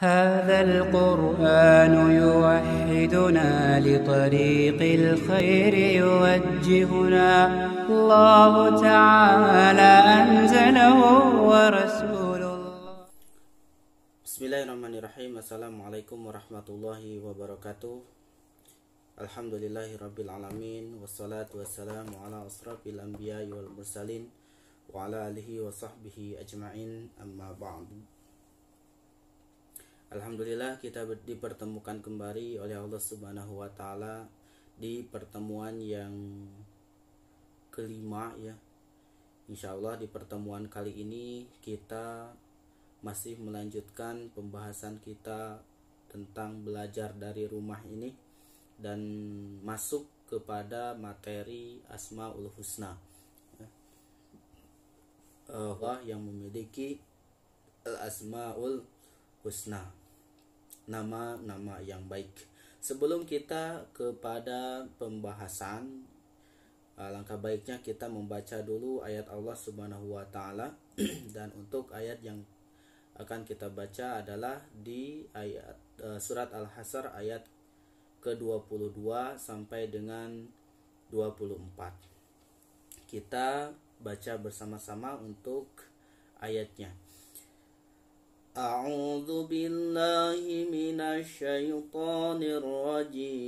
هذا القرآن يوحدنا لطريق الخير يوجهنا الله تعالى أنزله ورسول الله. Bismillahirrahmanirrahim. Assalamualaikum warahmatullahi wabarakatuh. Alhamdulillahirabbil alamin, wassalatu wassalamu ala asrafil anbiya'i wal mursalin wa ala alihi wa sahbihi ajma'in, amma ba'du. Alhamdulillah, kita dipertemukan kembali oleh Allah Subhanahu wa taala di pertemuan yang kelima ya. Insyaallah di pertemuan kali ini kita masih melanjutkan pembahasan kita tentang belajar dari rumah ini dan masuk kepada materi Asmaul Husna, Allah yang memiliki Al-Asmaul Husna, nama-nama yang baik. Sebelum kita kepada pembahasan, langkah baiknya kita membaca dulu ayat Allah Subhanahu wa taala dan untuk ayat yang akan kita baca adalah di ayat surat Al-Hasr ayat ke-22 sampai dengan 24. Kita baca bersama-sama untuk ayatnya. A'udzu billahi minasy syaithanir rajim.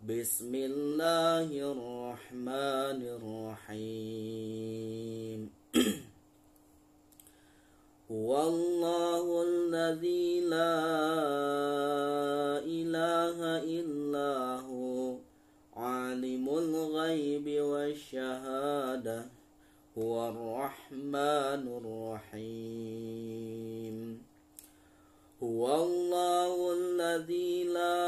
Bismillahirrahmanirrahim. Huwallahu alladzi la ilaha illahu alimul ghaibi wasyahadah huwar rahmanur rahim. Huwallahu alladzi la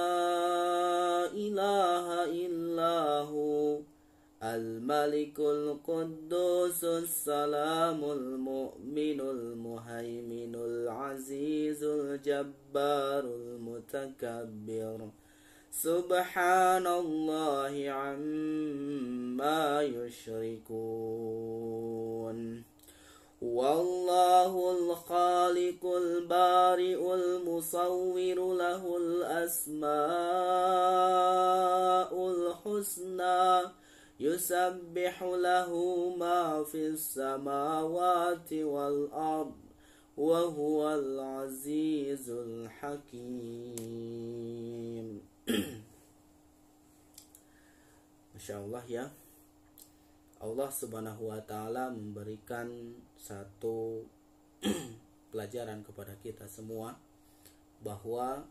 ilaha illahu al-malikul quddusus salamul mu'minul muhaiminul azizul jabbarul mutakabbir. Subhanallahi amma yushrikun. Wallahul khaliqul bari'ul musawwiru lahul asma'ul husna. Yusabbihu lahu ma fis samawati wal ard wa huwal azizul hakim. Masya Allah ya, Allah Subhanahu wa taala memberikan satu pelajaran kepada kita semua bahwa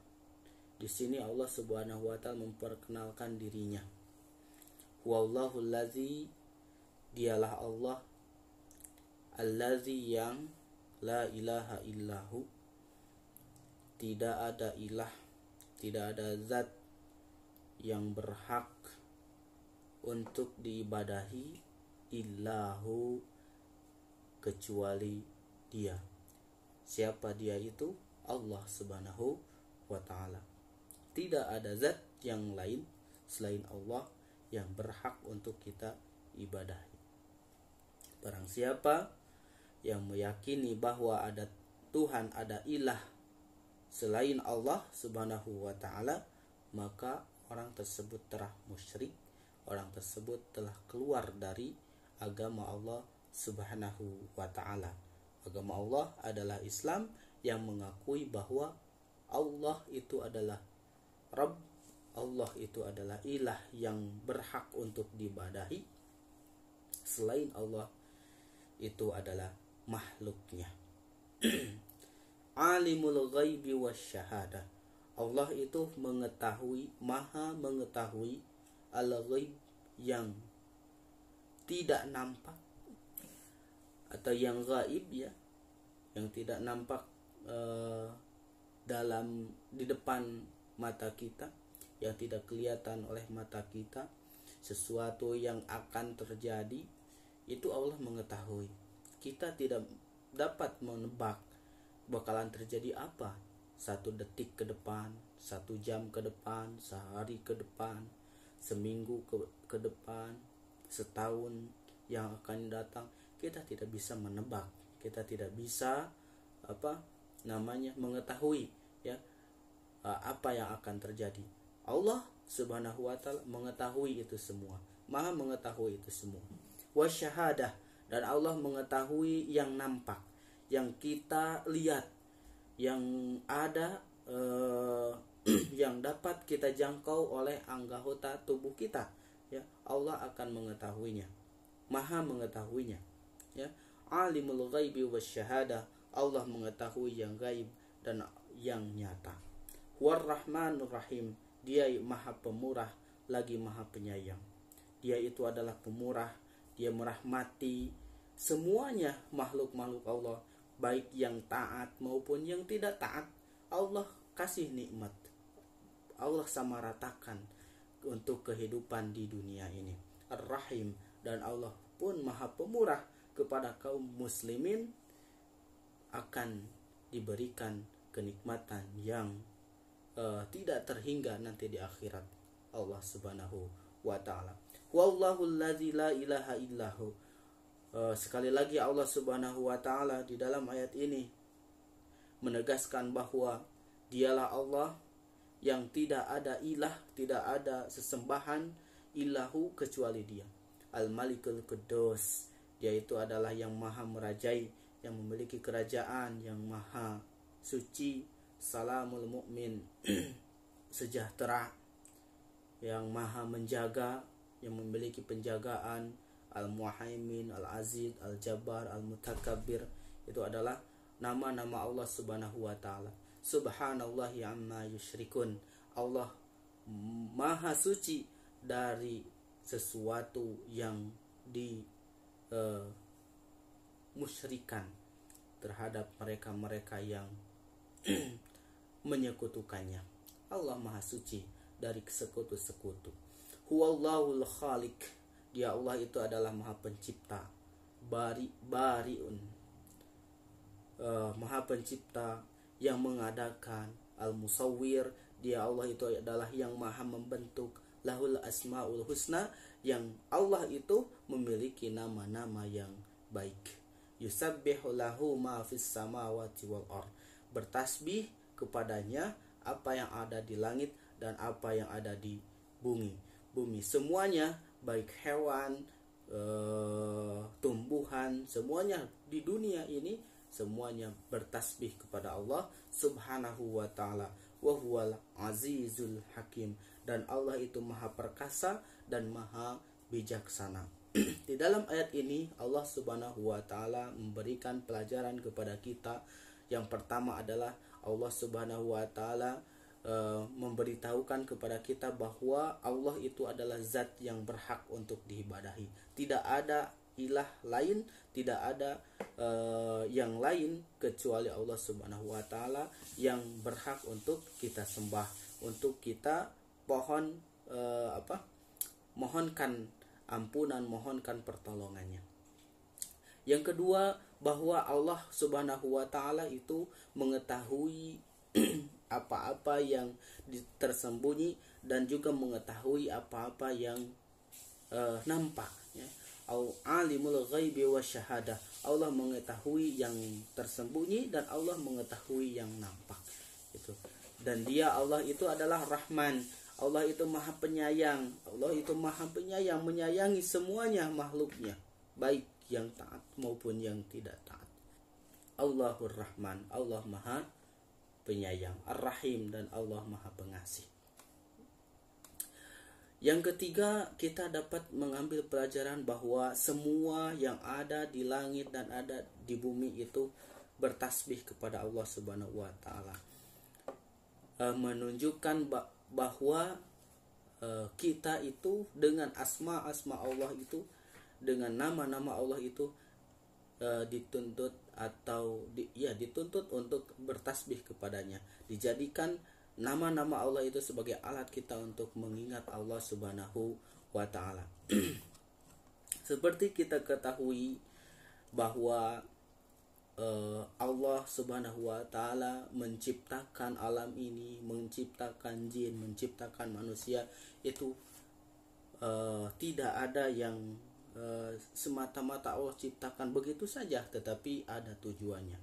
di sini Allah Subhanahu wa taala memperkenalkan dirinya. Wallahu allazi, dialah Allah, allazi yang la ilaha illahu, tidak ada ilah, tidak ada zat yang berhak untuk diibadahi illahu kecuali dia. Siapa dia itu? Allah Subhanahu wa taala. Tidak ada zat yang lain selain Allah yang berhak untuk kita ibadahi. Barang siapa yang meyakini bahwa ada Tuhan, ada ilah selain Allah Subhanahu wa taala, maka orang tersebut telah musyrik, orang tersebut telah keluar dari agama Allah Subhanahu wa taala. Agama Allah adalah Islam yang mengakui bahwa Allah itu adalah Rabb, Allah itu adalah ilah yang berhak untuk diibadahi. Selain Allah itu adalah makhluknya. Alimul ghaibi wasyahadah. Allah itu mengetahui, maha mengetahui al-ghaib yang tidak nampak atau yang gaib ya, yang tidak nampak di depan mata kita, yang tidak kelihatan oleh mata kita. Sesuatu yang akan terjadi itu Allah mengetahui. Kita tidak dapat menebak bakalan terjadi apa 1 detik ke depan, 1 jam ke depan, sehari ke depan, seminggu ke depan, setahun yang akan datang. Kita tidak bisa menebak, kita tidak bisa namanya mengetahui ya apa yang akan terjadi. Allah Subhanahu wa taala mengetahui itu semua, Maha mengetahui itu semua. Wasyahadah, dan Allah mengetahui yang nampak, yang kita lihat, yang ada yang dapat kita jangkau oleh anggota tubuh kita ya. Allah akan mengetahuinya, Maha mengetahuinya ya. Alimul ghaibi wasyahadah, Allah mengetahui yang gaib dan yang nyata. War-Rahmanur Rahim, Dia Maha Pemurah lagi Maha Penyayang. Dia itu adalah pemurah, Dia merahmati semuanya makhluk-makhluk Allah, baik yang taat maupun yang tidak taat. Allah kasih nikmat, Allah samaratakan untuk kehidupan di dunia ini. Ar-Rahim, dan Allah pun Maha Pemurah kepada kaum muslimin, akan diberikan kenikmatan yang tidak terhingga nanti di akhirat Allah Subhanahu wa taala. Wallahul ladzi la ilaha illahu. Sekali lagi Allah Subhanahu wa taala di dalam ayat ini menegaskan bahwa Dialah Allah yang tidak ada ilah, tidak ada sesembahan ilahu kecuali Dia. Al-Malikul Quddus, Dia itu adalah yang maha merajai, yang memiliki kerajaan, yang maha suci. Salamul Mu'min, sejahtera, yang maha menjaga, yang memiliki penjagaan. Al-Muhaimin, Al-Aziz, Al-Jabbar, Al-Mutakabbir, itu adalah nama-nama Allah Subhanahu wa taala. Subhanallahi amma yusyrikun, Allah maha suci dari sesuatu yang musyrikan terhadap mereka-mereka yang menyekutukannya. Allah maha suci dari sekutu-sekutu. Huwallahul khaliq, Dia Allah itu adalah maha pencipta. Bariun, maha pencipta yang mengadakan. Al-Musawwir, Dia Allah itu adalah yang maha membentuk. Lahul asmaul husna, yang Allah itu memiliki nama-nama yang baik. Yusabbihu lahu ma fis samawati wal ard, bertasbih kepadanya apa yang ada di langit dan apa yang ada di bumi. Semuanya, baik hewan, tumbuhan, semuanya di dunia ini semuanya bertasbih kepada Allah Subhanahu wa taala. Wa huwal azizul hakim, dan Allah itu maha perkasa dan maha bijaksana. Di dalam ayat ini Allah Subhanahu wa taala memberikan pelajaran kepada kita. Yang pertama adalah Allah Subhanahu wa taala memberitahukan kepada kita bahwa Allah itu adalah zat yang berhak untuk diibadahi. Tidak ada ilah lain, tidak ada yang lain kecuali Allah Subhanahu wa taala yang berhak untuk kita sembah, untuk kita mohonkan ampunan, mohonkan pertolongannya. Yang kedua, bahwa Allah Subhanahu wa taala itu mengetahui apa-apa yang tersembunyi dan juga mengetahui apa-apa yang nampak ya. Alimul ghaibi wasyahadah, Allah mengetahui yang tersembunyi dan Allah mengetahui yang nampak itu. Dan Dia Allah itu adalah Rahman, Allah itu maha penyayang. Allah itu maha penyayang, menyayangi semuanya makhluknya, baik yang taat maupun yang tidak taat. Allahur Rahman, Allah maha penyayang. Ar-Rahim, dan Allah maha pengasih. Yang ketiga, kita dapat mengambil pelajaran bahwa semua yang ada di langit dan ada di bumi itu bertasbih kepada Allah Subhanahu wa taala. Menunjukkan bahwa kita itu dengan asma-asma Allah itu, dengan nama-nama Allah itu dituntut untuk bertasbih kepadanya. Dijadikan nama-nama Allah itu sebagai alat kita untuk mengingat Allah Subhanahu wa taala. Seperti kita ketahui bahwa Allah Subhanahu wa taala menciptakan alam ini, menciptakan jin, menciptakan manusia itu tidak ada yang semata-mata Allah ciptakan begitu saja, tetapi ada tujuannya.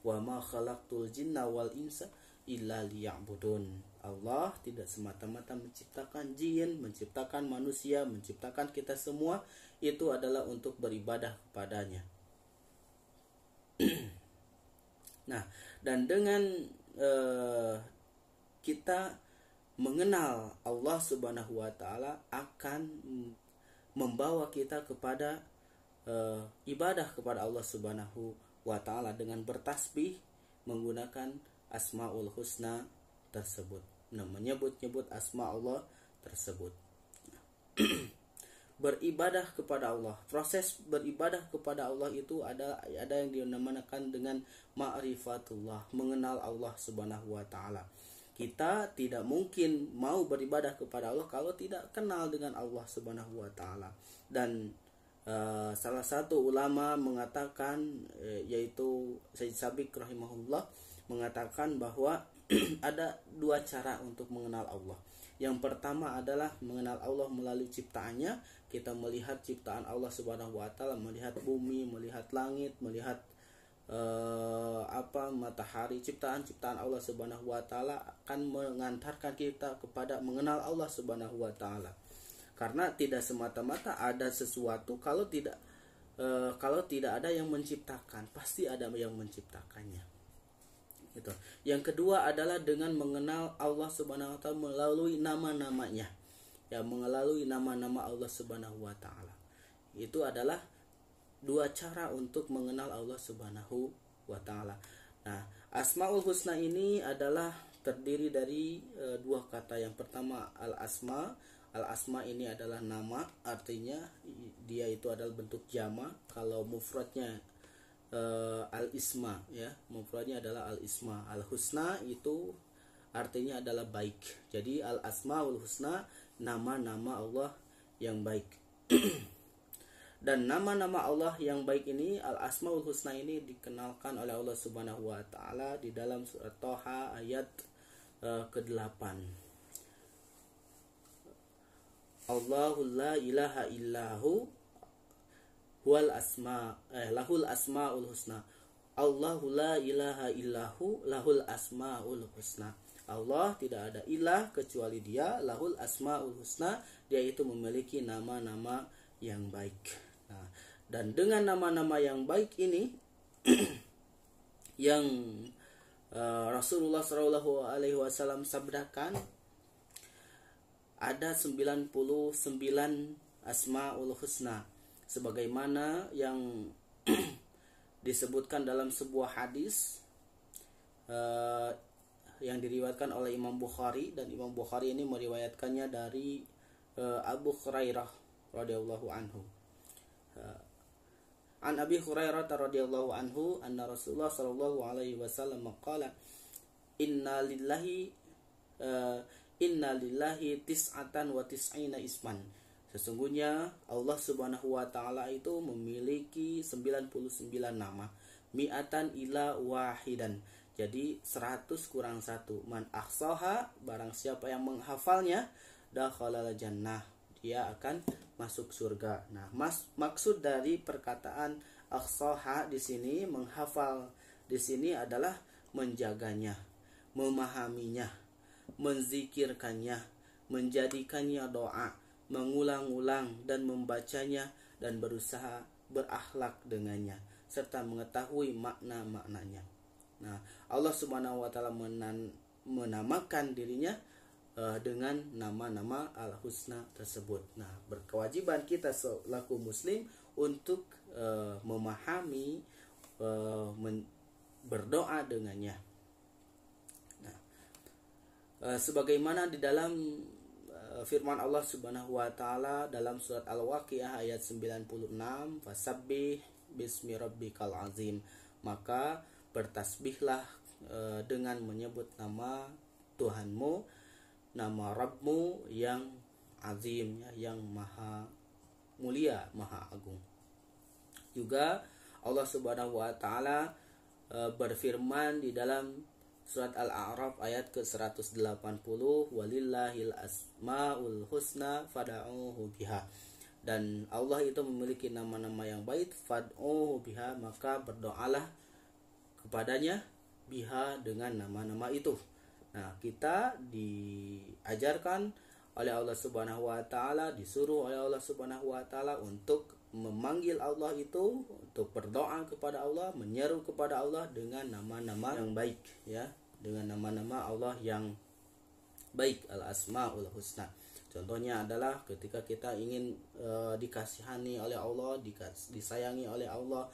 wa ma khalaqtul jinna wal insa illa liya'budun. Allah tidak semata-mata menciptakan jin, menciptakan manusia, menciptakan kita semua itu adalah untuk beribadah kepadanya. Nah, dan dengan kita mengenal Allah Subhanahu wa taala akan membawa kita kepada ibadah kepada Allah Subhanahu wa taala dengan bertasbih menggunakan Asmaul Husna tersebut. Nah, menyebut-nyebut asma Allah tersebut. Beribadah kepada Allah. Proses beribadah kepada Allah itu ada yang dinamakan dengan ma'rifatullah, mengenal Allah Subhanahu wa taala. Kita tidak mungkin mau beribadah kepada Allah kalau tidak kenal dengan Allah Subhanahu wa taala. Dan salah satu ulama mengatakan yaitu Sayyid Sabiq rahimahullah mengatakan bahwa ada dua cara untuk mengenal Allah. Yang pertama adalah mengenal Allah melalui ciptaannya. Kita melihat ciptaan Allah Subhanahu wa taala, melihat bumi, melihat langit, melihat matahari, ciptaan-ciptaan Allah Subhanahu wa taala akan mengantarkan kita kepada mengenal Allah Subhanahu wa taala. Karena tidak semata-mata ada sesuatu kalau tidak ada yang menciptakan, pasti ada yang menciptakannya. Gitu. Yang kedua adalah dengan mengenal Allah Subhanahu wa taala melalui nama-namanya. Ya, melalui nama-nama Allah Subhanahu wa taala. Itu adalah dua cara untuk mengenal Allah Subhanahu wa taala. Nah, Asmaul Husna ini adalah terdiri dari dua kata. Yang pertama al-asma. Al-asma ini adalah nama, artinya dia itu adalah bentuk jama. Kalau mufradnya al-isma, ya, mufradnya adalah al-isma. Al-husna itu artinya adalah baik. Jadi al-asmaul husna, nama-nama Allah yang baik. Dan nama-nama Allah yang baik ini, al-asmaul husna ini dikenalkan oleh Allah Subhanahu wa taala di dalam surat Thaha ayat ke-8. Allahul la ilaha illahu huwal lahul asmaul husna. Allahu la ilaha illahu lahul asmaul husna. Allah tidak ada ilah kecuali Dia, lahul asmaul husna, Dia itu memiliki nama-nama yang baik. Nah, dan dengan nama-nama yang baik ini yang Rasulullah SAW sabdakan, ada 99 asmaul husna, sebagaimana yang disebutkan dalam sebuah hadis yang diriwayatkan oleh Imam Bukhari, dan Imam Bukhari ini meriwayatkannya dari Abu Hurairah radhiyallahu anhu. An Abi Hurairah radhiyallahu anhu anna Rasulullah sallallahu alaihi wasallam qala inna lillahi tis'atan wa tis'ina isman. Sesungguhnya Allah Subhanahu wa taala itu memiliki 99 nama, mi'atan ila wahidan. Jadi 100 kurang 1. Man ahsaha, barang siapa yang menghafalnya, dakhalal jannah, dia akan masuk surga. Nah, maksud dari perkataan ahsaha di sini, menghafal di sini adalah menjaganya, memahaminya, menzikirkannya, menjadikannya doa, mengulang-ulang dan membacanya, dan berusaha berakhlak dengannya, serta mengetahui makna-maknanya. Nah, Allah Subhanahu wa taala menamakan dirinya dengan nama-nama al-husna tersebut. Nah, berkewajiban kita selaku muslim untuk memahami, berdoa dengannya. Nah, sebagaimana di dalam firman Allah Subhanahu wa taala dalam surat Al-Waqiah ayat 96, fasabbih bismi rabbikal azim, maka bertasbihlah dengan menyebut nama Tuhanmu, nama Rabbmu yang azim, yang maha mulia, maha agung. Juga Allah Subhanahu wa taala berfirman di dalam surat Al-A'raf ayat ke-180, walillahil asmaul husna fad'uhu biha. Dan Allah itu memiliki nama-nama yang baik, fad'uhu biha, maka berdoalah kepadanya biha dengan nama-nama itu. Nah, kita diajarkan oleh Allah Subhanahu wa taala, disuruh oleh Allah Subhanahu wa taala untuk memanggil Allah itu, untuk berdoa kepada Allah, menyeru kepada Allah dengan nama-nama yang baik ya, dengan nama-nama Allah yang baik, al-asmaul husna. Contohnya adalah ketika kita ingin dikasihani oleh Allah, disayangi oleh Allah,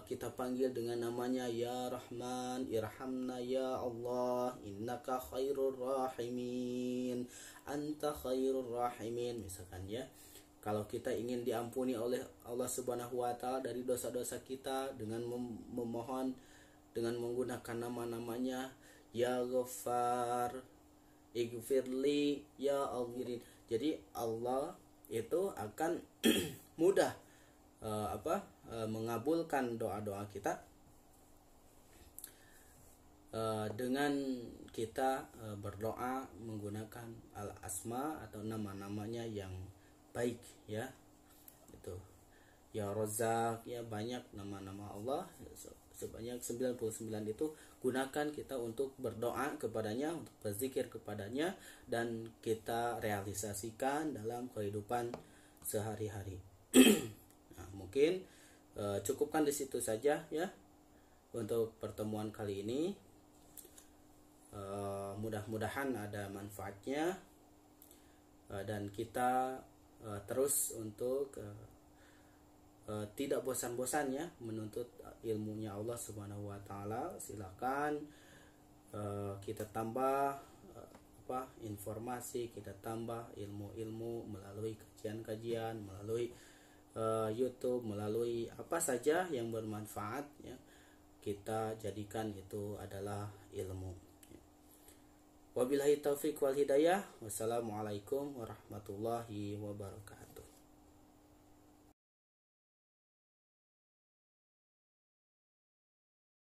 kita panggil dengan namanya, ya Rahman irhamna ya Allah, innaka khairur rahimin, anta khairur rahimin, misalkan ya. Kalau kita ingin diampuni oleh Allah Subhanahu wa taala dari dosa-dosa kita dengan memohon dengan menggunakan nama-namanya, ya Ghaffar ighfirli ya Almirin. Jadi Allah itu akan mudah mengabulkan doa-doa kita dengan kita berdoa menggunakan al-asma atau nama-namanya yang baik ya. Itu ya Razzaq ya, banyak nama-nama Allah sebanyak 99 itu gunakan kita untuk berdoa kepadanya, untuk berzikir kepadanya, dan kita realisasikan dalam kehidupan sehari-hari. Nah, mungkin cukupkan di situ saja ya untuk pertemuan kali ini. Mudah-mudahan ada manfaatnya dan kita terus untuk tidak bosan-bosan ya menuntut ilmunya Allah Subhanahu wa taala. Silakan kita tambah informasi, kita tambah ilmu-ilmu melalui kajian-kajian, melalui YouTube, melalui apa saja yang bermanfaat ya, kita jadikan itu adalah ilmu. Wabillahi taufiq wal hidayah. Wassalamualaikum warahmatullahi wabarakatuh.